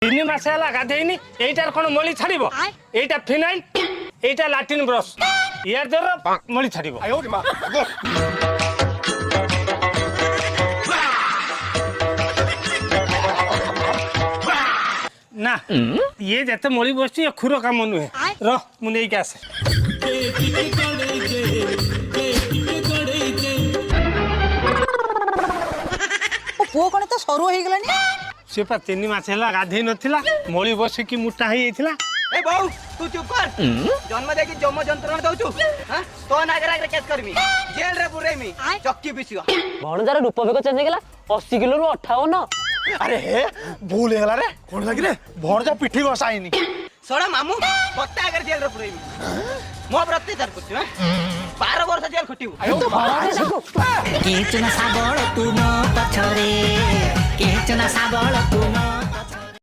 3 মাস ହେଲା ଗାଧେଇନି এইটার কোন মলি ছাড়িব এইটা ফিনাইল এইটা লাটিন ব্রশ ইয়ার দ্বারা মলি ছাড়িব না ইয়ে যেতে মলি বসছি খুর কাম নুহে রহ মু নেইকে আসে পুଅ କଣ ତ ସରୁ ହେଇଗଲାଣି সে পা 3 মাস ହେଲା ଗାଧେଇ নথিলা মলি বসিকি মুটা হই যাইতিলা ए बहु तू चुप कर जन्म देखी जम जंत्रणा दउछु हां तो नागर आगे केस करमी जेल रे पुरेमी चक्की बिसियो भणजार रूप बेग चेंज हेगला 80 किलो रु 58 अरे हे भूल हेगला रे कोन लागी रे भणजा पिठी बसाइनी सोडा मामू पत्ता आगे जेल रे पुरेमी मो प्रत्याचार करछु 12 वर्ष जेल खटिउ केचना साबळ तू मो पछरे केचना साबळ तू मो